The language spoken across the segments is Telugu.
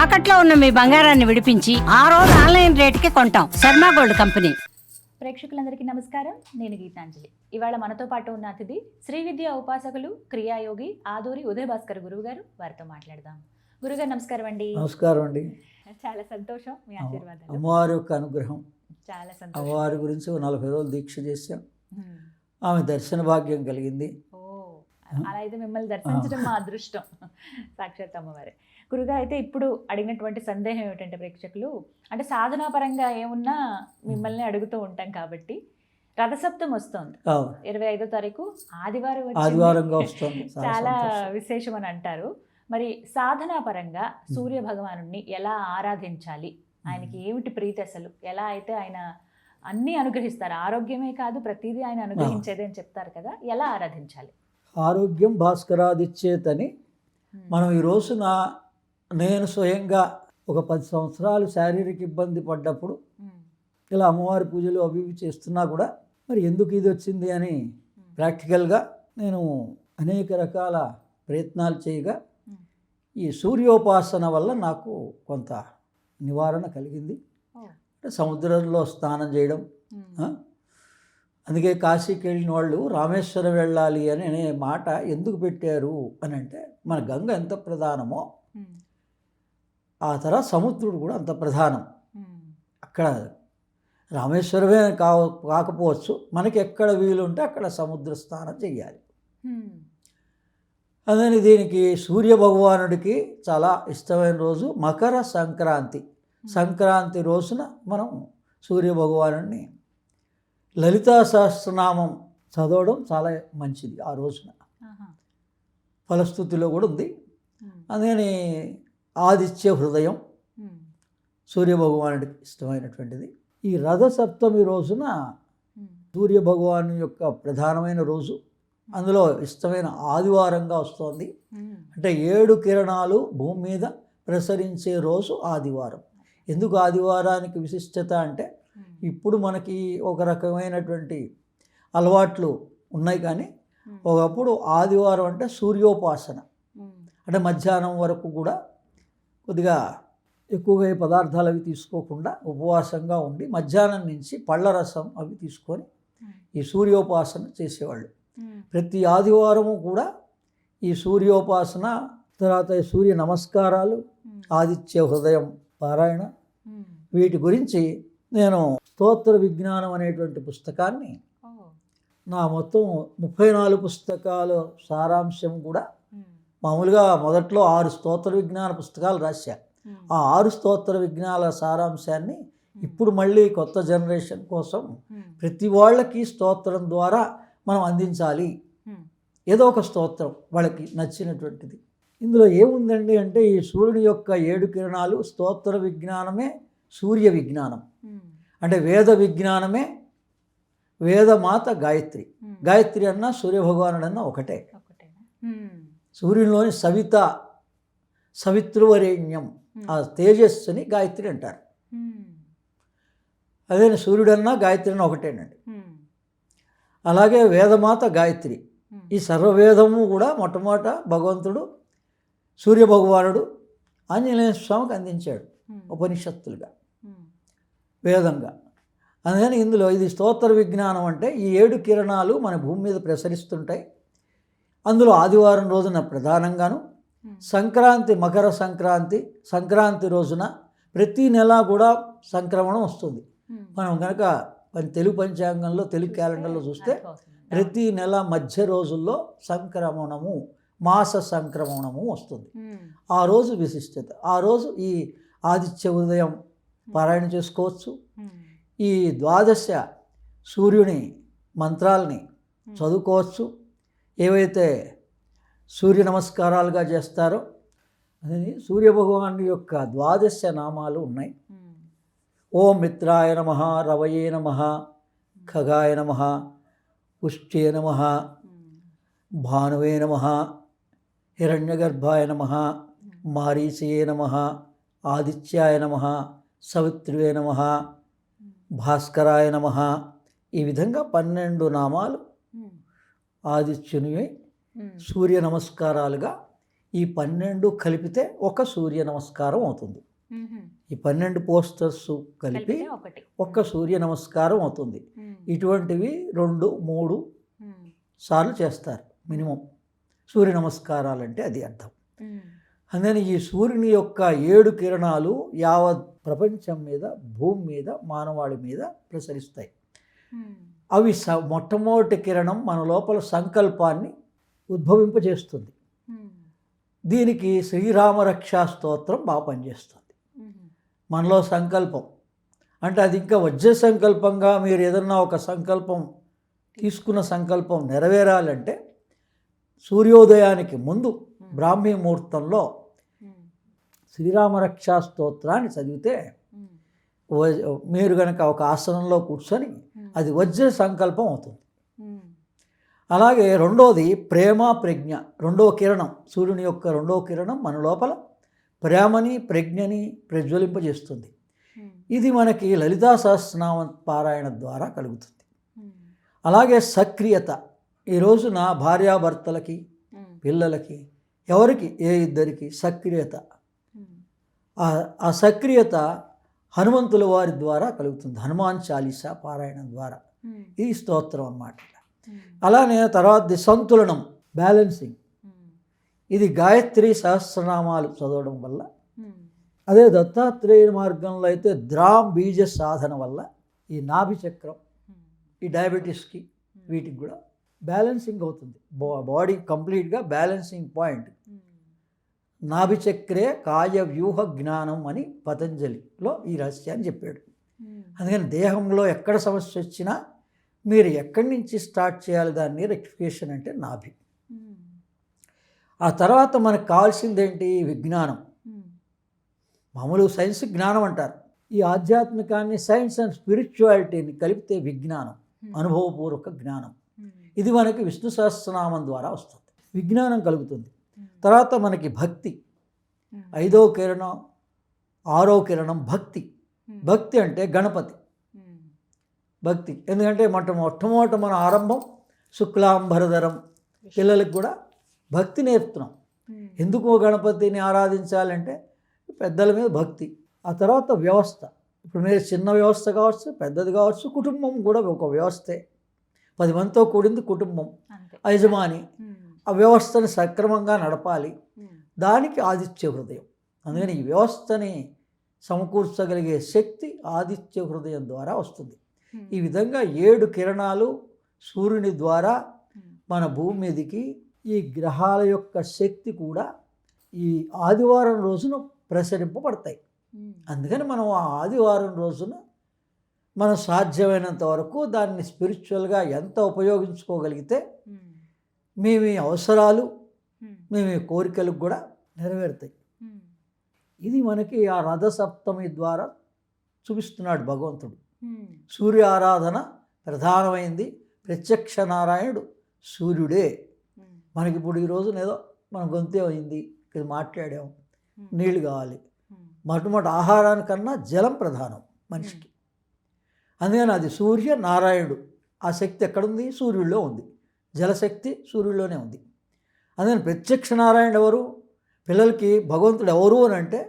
తాకట్లో ఉన్న మీ బంగారాన్ని విడిపించి ఆ రోజు ఆన్లైన్ రేటుకి కొంటాం. Sharma gold company. ప్రేక్షకులందరికీ నమస్కారం. నేను గీతాంజలి. ఇవాళ మనతో పాటు ఉన్న అతిథి శ్రీ విద్యా ఉపాసకులు క్రియాయోగి ఆదూరి ఉదయ భాస్కర్ గురువు గారు. వారితో మాట్లాడదాం. గురుగారు నమస్కారం అండి. నమస్కారం అండి. చాలా సంతోషం, మీ ఆశీర్వాదాలు. అమ్మవారి యొక్క అనుగ్రహం. చాలా సంతోషం. అమ్మవారి గురించి 40 రోజులు దీక్ష చేశాం. ఆమె దర్శన భాగ్యం కలిగింది. అలా అయితే మిమ్మల్ని దర్శించడం మా అదృష్టం. సాక్షాత్ అమ్మవారే. గురుగారు, అయితే ఇప్పుడు అడిగినటువంటి సందేహం ఏమిటంటే, ప్రేక్షకులు అంటే సాధనా పరంగా ఏమున్నా మిమ్మల్ని అడుగుతూ ఉంటాం కాబట్టి, రథసప్తం వస్తుంది 25వ తారీఖు ఆదివారంగా వస్తుంది. చాలా విశేషం అని అంటారు. మరి సాధనా పరంగా సూర్య భగవానుడిని ఎలా ఆరాధించాలి, ఆయనకి ఏమిటి ప్రీతి, అసలు ఎలా అయితే ఆయన అన్నీ అనుగ్రహిస్తారు, ఆరోగ్యమే కాదు ప్రతిదీ ఆయన అనుగ్రహించేది అని చెప్తారు కదా, ఎలా ఆరాధించాలి? ఆరోగ్యం భాస్కరాదిచ్చేతని మనం ఈ రోజున నేను స్వయంగా ఒక 10 సంవత్సరాలు శారీరక ఇబ్బంది పడ్డప్పుడు ఇలా అమ్మవారి పూజలు అవి ఇవి చేస్తున్నా కూడా మరి ఎందుకు ఇది వచ్చింది అని ప్రాక్టికల్గా నేను అనేక రకాల ప్రయత్నాలు చేయగా ఈ సూర్యోపాసన వల్ల నాకు కొంత నివారణ కలిగింది. సముద్రంలో స్నానం చేయడం, అందుకే కాశీకి వెళ్ళిన వాళ్ళు రామేశ్వరం వెళ్ళాలి అని అనే మాట ఎందుకు పెట్టారు అని అంటే, మన గంగ ఎంత ప్రధానమో ఆ తర్వాత సముద్రుడు కూడా అంత ప్రధానం. అక్కడ రామేశ్వరమే కాకపోవచ్చు, మనకి ఎక్కడ వీలుంటే అక్కడ సముద్ర స్నానం చేయాలి. అదని దీనికి సూర్య భగవానుడికి చాలా ఇష్టమైన రోజు మకర సంక్రాంతి. సంక్రాంతి రోజున మనం సూర్య భగవానుడిని లలితా సహస్రనామం చదవడం చాలా మంచిది. ఆ రోజున ఫలస్థుతిలో కూడా ఉంది. అందుకని ఆదిత్య హృదయం సూర్యభగవానుడికి ఇష్టమైనటువంటిది. ఈ రథసప్తమి రోజున సూర్యభగవాను యొక్క ప్రధానమైన రోజు, అందులో ఇష్టమైన ఆదివారంగా వస్తోంది. అంటే 7 కిరణాలు భూమి మీద ప్రసరించే రోజు ఆదివారం. ఎందుకు ఆదివారానికి విశిష్టత అంటే, ఇప్పుడు మనకి ఒక రకమైనటువంటి అలవాట్లు ఉన్నాయి, కానీ ఒకప్పుడు ఆదివారం అంటే సూర్యోపాసన. అంటే మధ్యాహ్నం వరకు కూడా కొద్దిగా ఎక్కువగా ఈ పదార్థాలు అవి తీసుకోకుండా ఉపవాసంగా ఉండి మధ్యాహ్నం నుంచి పళ్ళ రసం అవి తీసుకొని ఈ సూర్యోపాసన చేసేవాళ్ళు. ప్రతి ఆదివారము కూడా ఈ సూర్యోపాసన, తర్వాత సూర్య నమస్కారాలు, ఆదిత్య హృదయం పారాయణ, వీటి గురించి నేను స్తోత్ర విజ్ఞానం అనేటువంటి పుస్తకాన్ని, నా మొత్తం 34 పుస్తకాల సారాంశం కూడా, మామూలుగా మొదట్లో 6 స్తోత్ర విజ్ఞాన పుస్తకాలు రాశా. ఆ 6 స్తోత్ర విజ్ఞానాల సారాంశాన్ని ఇప్పుడు మళ్ళీ కొత్త జనరేషన్ కోసం ప్రతి వాళ్ళకి స్తోత్రం ద్వారా మనం అందించాలి. ఏదో ఒక స్తోత్రం వాళ్ళకి నచ్చినటువంటిది. ఇందులో ఏముందండి అంటే, ఈ సూర్యుని యొక్క 7 కిరణాలు స్తోత్ర విజ్ఞానమే సూర్య విజ్ఞానం. అంటే వేద విజ్ఞానమే వేదమాత గాయత్రి. గాయత్రి అన్నా సూర్యభగవానుడన్నా ఒకటే. సూర్యునిలోని సవితృవరేణ్యం, ఆ తేజస్సుని గాయత్రి అంటారు. అదే సూర్యుడన్నా గాయత్రి అన్నా ఒకటేనండి. అలాగే వేదమాత గాయత్రి. ఈ సర్వవేదము కూడా మొట్టమొదట భగవంతుడు సూర్యభగవానుడు ఆంజనేయ స్వామికి అందించాడు ఉపనిషత్తులుగా, వేదంగా. అందుకని ఇందులో ఇది స్తోత్ర విజ్ఞానం. అంటే ఈ 7 కిరణాలు మన భూమి మీద ప్రసరిస్తుంటాయి. అందులో ఆదివారం రోజున ప్రధానంగాను, సంక్రాంతి, మకర సంక్రాంతి, సంక్రాంతి రోజున ప్రతి నెల కూడా సంక్రమణం వస్తుంది. మనం కనుక తెలుగు పంచాంగంలో, తెలుగు క్యాలెండర్లో చూస్తే ప్రతి నెల మధ్య రోజుల్లో సంక్రమణము, మాస సంక్రమణము వస్తుంది. ఆ రోజు విశిష్టత. ఆ రోజు ఈ ఆదిత్య ఉదయం పారాయణ చేసుకోవచ్చు. ఈ 12 సూర్యుని మంత్రాలని చదువుకోవచ్చు. ఏవైతే సూర్య నమస్కారాలుగా చేస్తారో అది సూర్యభగవాను యొక్క 12 నామాలు ఉన్నాయి. ఓం మిత్రాయ నమః, రవయే నమః, ఖగాయ నమః, పుష్ట్యే నమః, భానువే నమః, హిరణ్యగర్భాయ నమః, మారీచయే నమః, ఆదిత్యాయ నమః, సవిత్రువే నమః, భాస్కరాయ నమః. ఈ విధంగా 12 నామాలు ఆదిత్యునివే సూర్య నమస్కారాలుగా ఈ 12 కలిపితే ఒక సూర్య నమస్కారం అవుతుంది. ఈ 12 పోస్టర్స్ కలిపి ఒక్క సూర్య నమస్కారం అవుతుంది. ఇటువంటివి 2-3 సార్లు చేస్తారు మినిమం సూర్య నమస్కారాలు అంటే అది అర్థం. అందుకని ఈ సూర్యుని యొక్క 7 కిరణాలు యావత్ ప్రపంచం మీద, భూమి మీద, మానవాళి మీద ప్రసరిస్తాయి. అవి మొట్టమొదటి కిరణం మన లోపల సంకల్పాన్ని ఉద్భవింపజేస్తుంది. దీనికి శ్రీరామరక్షా స్తోత్రం బాగా పనిచేస్తుంది. మనలో సంకల్పం అంటే అది ఇంకా వజ్ర సంకల్పంగా మీరు ఏదన్నా ఒక సంకల్పం తీసుకున్న సంకల్పం నెరవేరాలంటే సూర్యోదయానికి ముందు బ్రాహ్మీ ముహూర్తంలో శ్రీరామరక్షా స్తోత్రాన్ని చదివితే మీరు కనుక ఒక ఆసనంలో కూర్చొని అది వజ్ర సంకల్పం అవుతుంది. అలాగే రెండోది ప్రేమ ప్రజ్ఞ, రెండవ కిరణం, సూర్యుని యొక్క రెండవ కిరణం మన లోపల ప్రేమని ప్రజ్ఞని ప్రజ్వలింపజేస్తుంది. ఇది మనకి లలితా సహస్రనామ పారాయణ ద్వారా కలుగుతుంది. అలాగే సక్రియత, ఈ రోజున భార్యాభర్తలకి, పిల్లలకి, ఎవరికి ఇద్దరికి సక్రియత, ఆ సక్రియత హనుమంతుల వారి ద్వారా కలుగుతుంది. హనుమాన్ చాలీసా పారాయణం ద్వారా ఈ స్తోత్రం అన్నమాట. అలానే తర్వాత సంతులనం, బ్యాలెన్సింగ్, ఇది గాయత్రి సహస్రనామాలు చదవడం వల్ల, అదే దత్తాత్రేయ మార్గంలో అయితే ద్రామ్ బీజ సాధన వల్ల ఈ నాభి చక్రం, ఈ డయాబెటీస్కి వీటికి కూడా బ్యాలెన్సింగ్ అవుతుంది. బాడీ కంప్లీట్గా బ్యాలెన్సింగ్ పాయింట్. నాభి చక్రే కాయ వ్యూహ జ్ఞానం అని పతంజలిలో ఈ రహస్యాన్ని చెప్పాడు. అందుకని దేహంలో ఎక్కడ సమస్య వచ్చినా మీరు ఎక్కడి నుంచి స్టార్ట్ చేయాలి దాన్ని రెక్టిఫికేషన్ అంటే నాభి. ఆ తర్వాత మనకు కావాల్సింది ఏంటి? విజ్ఞానం. మామూలు సైన్స్ జ్ఞానం అంటారు. ఈ ఆధ్యాత్మికాన్ని, సైన్స్ అండ్ స్పిరిచువాలిటీని కలిపితే విజ్ఞానం, అనుభవపూర్వక జ్ఞానం. ఇది మనకి విష్ణు సహస్రనామం ద్వారా వస్తుంది, విజ్ఞానం కలుగుతుంది. తర్వాత మనకి భక్తి, 5వ కిరణం, 6వ కిరణం భక్తి. భక్తి అంటే గణపతి భక్తి. ఎందుకంటే మొట్టమొదట మన ఆరంభం శుక్లాంబరధరం, పిల్లలకు కూడా భక్తి నేర్పుతున్నాం. ఎందుకు గణపతిని ఆరాధించాలంటే పెద్దల మీద భక్తి. ఆ తర్వాత వ్యవస్థ, ఇప్పుడు మీరు చిన్న వ్యవస్థ కావచ్చు, పెద్దది కావచ్చు, కుటుంబం కూడా ఒక వ్యవస్థే. 10 మందితో కూడింది కుటుంబం, యజమాని. ఆ వ్యవస్థని సక్రమంగా నడపాలి, దానికి ఆదిత్య హృదయం. అందుకని ఈ వ్యవస్థని సమకూర్చగలిగే శక్తి ఆదిత్య హృదయం ద్వారా వస్తుంది. ఈ విధంగా 7 కిరణాలు సూర్యుని ద్వారా మన భూమి మీదకి, ఈ గ్రహాల యొక్క శక్తి కూడా ఈ ఆదివారం రోజున ప్రసరింపబడతాయి. అందుకని మనం ఆ ఆదివారం రోజున మనం సాధ్యమైనంత వరకు దాన్ని స్పిరిచువల్గా ఎంత ఉపయోగించుకోగలిగితే మేము అవసరాలు, మేము కోరికలకు కూడా నెరవేరుతాయి. ఇది మనకి ఆ రథసప్తమి ద్వారా చూపిస్తున్నాడు భగవంతుడు. సూర్య ఆరాధన ప్రధానమైంది. ప్రత్యక్ష నారాయణుడు సూర్యుడే. మనకి ఇప్పుడు ఈ రోజున ఏదో మన గొంతే అయింది, ఇది మాట్లాడాం, నీళ్ళు కావాలి. మొట్టమొదటి ఆహారానికన్నా జలం ప్రధానం మనిషికి. అందుకని అది సూర్య నారాయణుడు. ఆ శక్తి ఎక్కడుంది? సూర్యుడిలో ఉంది. జలశక్తి సూర్యుడిలోనే ఉంది. అందుకని ప్రత్యక్ష నారాయణ ఎవరు? పిల్లలకి భగవంతుడు ఎవరు అని అంటే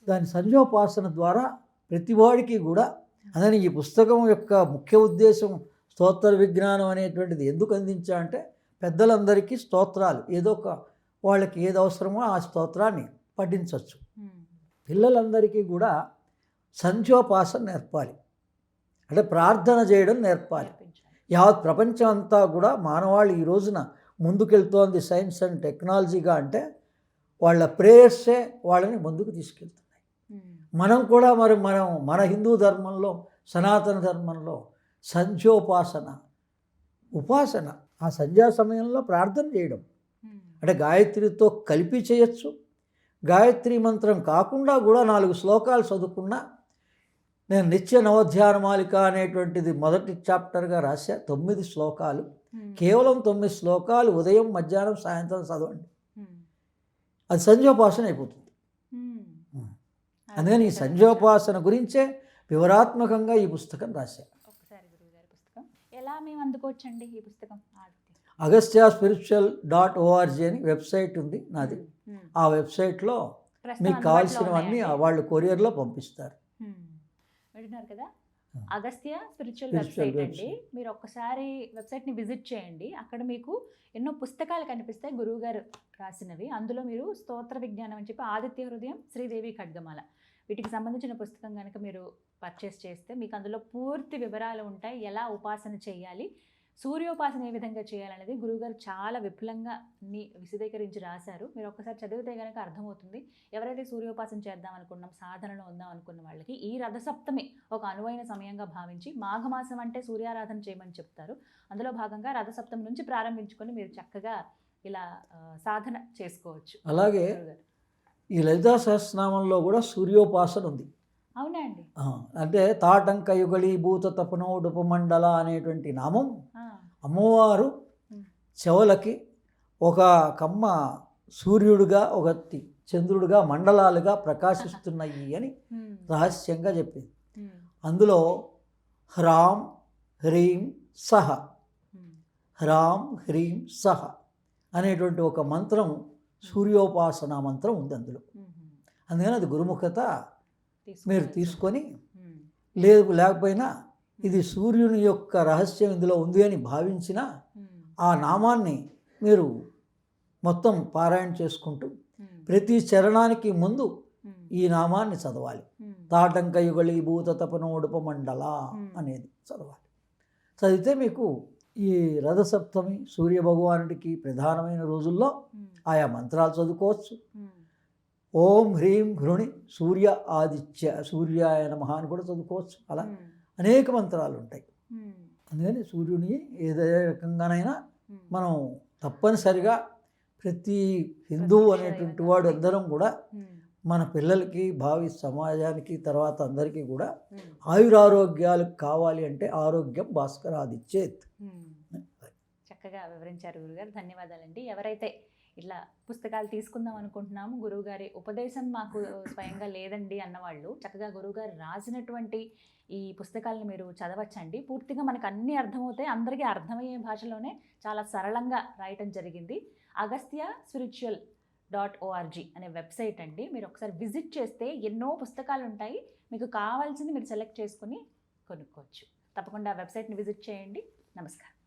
దాని సంజోపాసన ద్వారా ప్రతివాడికి కూడా. అందుకని ఈ పుస్తకం యొక్క ముఖ్య ఉద్దేశం స్తోత్ర విజ్ఞానం అనేటువంటిది ఎందుకు అందించా అంటే పెద్దలందరికీ స్తోత్రాలు, ఏదో ఒక వాళ్ళకి ఏది అవసరమో ఆ స్తోత్రాన్ని పఠించవచ్చు. పిల్లలందరికీ కూడా సంధ్యోపాసన నేర్పాలి, అంటే ప్రార్థన చేయడం నేర్పాలి. యావత్ ప్రపంచం అంతా కూడా మానవాళి ఈ రోజున ముందుకెళ్తోంది సైన్స్ అండ్ టెక్నాలజీగా. అంటే వాళ్ళ ప్రేయర్సే వాళ్ళని ముందుకు తీసుకెళ్తున్నాయి. మనం కూడా మనం మన హిందూ ధర్మంలో, సనాతన ధర్మంలో సంధ్యోపాసన, ఉపాసన, ఆ సంధ్యా సమయంలో ప్రార్థన చేయడం అంటే గాయత్రితో కలిపి చేయొచ్చు. గాయత్రి మంత్రం కాకుండా కూడా 4 శ్లోకాలు చదువుకున్నా. నేను నిత్య నవధ్యానమాలిక అనేటువంటిది మొదటి చాప్టర్గా రాశా. 9 శ్లోకాలు, కేవలం 9 శ్లోకాలు ఉదయం, మధ్యాహ్నం, సాయంత్రం చదవండి. అది సంధ్యోపాసన అయిపోతుంది. అందుకని ఈ సంధ్యోపాసన గురించే వివరాత్మకంగా ఈ పుస్తకం రాశా. ఒకసారి గురువుగారి పుస్తకం ఎలా మేము అందుకోవచ్చండి? ఈ పుస్తకం agastyaspiritual.org అని వెబ్సైట్ ఉంది నాది. మ్మ్. ఆ వెబ్సైట్లో ప్రస్తుతం మీకు అందుబాటులో కావాల్సినవన్నీ ఉన్నాయండి. వాళ్ళు కొరియర్లో పంపిస్తారు. వింటున్నారు కదా, Hmm. Agastya spiritual Spiritual website అండి. website. మీరు ఒక్కసారి వెబ్సైట్ని విజిట్ చేయండి. అక్కడ మీకు ఎన్నో పుస్తకాలు కనిపిస్తాయి గురువు గారు రాసినవి. అందులో మీరు స్తోత్ర విజ్ఞానం అని చెప్పి ఆదిత్య హృదయం, శ్రీదేవి ఖడ్గమాల వీటికి సంబంధించిన పుస్తకం కనుక మీరు పర్చేస్ చేస్తే మీకు అందులో పూర్తి వివరాలు ఉంటాయి. ఎలా ఉపాసన చేయాలి, సూర్యోపాసన ఏ విధంగా చేయాలనేది గురువుగారు చాలా విపులంగా అన్ని విశదీకరించి రాశారు. మీరు ఒక్కసారి చదివితే కనుక అర్థమవుతుంది. ఎవరైతే సూర్యోపాసన చేద్దాం అనుకున్నాం, సాధనలో ఉందాం అనుకున్న వాళ్ళకి ఈ రథసప్తమి ఒక అనువైన సమయంగా భావించి, మాఘమాసం అంటే సూర్యారాధన చేయమని చెప్తారు. అందులో భాగంగా రథసప్తమి నుంచి ప్రారంభించుకొని మీరు చక్కగా ఇలా సాధన చేసుకోవచ్చు. అలాగే గురువుగారు. ఈ లలితా సహస్రనామంలో కూడా సూర్యోపాసన ఉంది. అవునా అండి? అంటే తాటంక యుగళీ భూత తపనోడుపమండల అనేటువంటి నామం ఆ, అమ్మవారు ఉమ్, చెవులకి ఒక కమ్మ సూర్యుడుగా, ఒకటి చంద్రుడుగా, మండలాలుగా ప్రకాశిస్తున్నాయి అని ఉమ్, రహస్యంగా చెప్పింది. ఉమ్, అందులో హ్రాం హ్రీం సహ, ఉమ్, హ్రాం హ్రీం సహ అనేటువంటి ఒక మంత్రం, సూర్యోపాసన మంత్రం ఉంది అందులో. ఉమ్, అందుకని అది గురుముఖత మీరు తీసుకొని, ఉమ్, లేకపోయినా ఇది సూర్యుని యొక్క రహస్యం ఇందులో ఉంది అని భావించిన ఉమ్, ఆ నామాన్ని మీరు మొత్తం పారాయణ చేసుకుంటూ ఉమ్, ప్రతి చరణానికి ముందు ఉమ్, ఈ నామాన్ని చదవాలి. ఉమ్, తాటంక యుగళీ భూత తపనోడుపమండల అనేది చదవాలి. చదివితే మీకు ఈ రథసప్తమి సూర్యభగవానుడికి ప్రధానమైన రోజుల్లో ఉమ్, ఆయా మంత్రాలు చదువుకోవచ్చు. ఉమ్, ఓం హ్రీం హృణి సూర్య ఆదిత్య సూర్యాయ నమః అని కూడా చదువుకోవచ్చు. అలా ఉమ్, అనేక మంత్రాలు ఉంటాయి. ఉమ్, అందుకని సూర్యుని ఏదే రకంగానైనా ఉమ్, మనం తప్పనిసరిగా ప్రతి హిందువు అనేటువంటి వాడు అందరం కూడా ఉమ్, మన పిల్లలకి, భావి సమాజానికి, తర్వాత అందరికీ కూడా ఉమ్, ఆయురారోగ్యాలు కావాలి అంటే ఆరోగ్యం భాస్కరాదిచ్చేత్. ఉమ్. చక్కగా వివరించారు గురుగారు, ధన్యవాదాలండి. ఎవరైతే ఇట్లా పుస్తకాలు తీసుకుందాం అనుకుంటున్నాము, గురువుగారి ఉపదేశం మాకు స్వయంగా లేదండి అన్నవాళ్ళు చక్కగా గురువుగారు రాసినటువంటి ఈ పుస్తకాలను మీరు చదవచ్చండి. పూర్తిగా మనకు అన్నీ అర్థమవుతాయి. అందరికీ అర్థమయ్యే భాషలోనే చాలా సరళంగా రాయటం జరిగింది. agastyaspiritual.org అనే వెబ్సైట్ అండి. మీరు ఒకసారి విజిట్ చేస్తే ఎన్నో పుస్తకాలు ఉంటాయి. మీకు కావాల్సింది మీరు సెలెక్ట్ చేసుకుని కొనుక్కోవచ్చు. తప్పకుండా వెబ్సైట్ని విజిట్ చేయండి. నమస్కారం.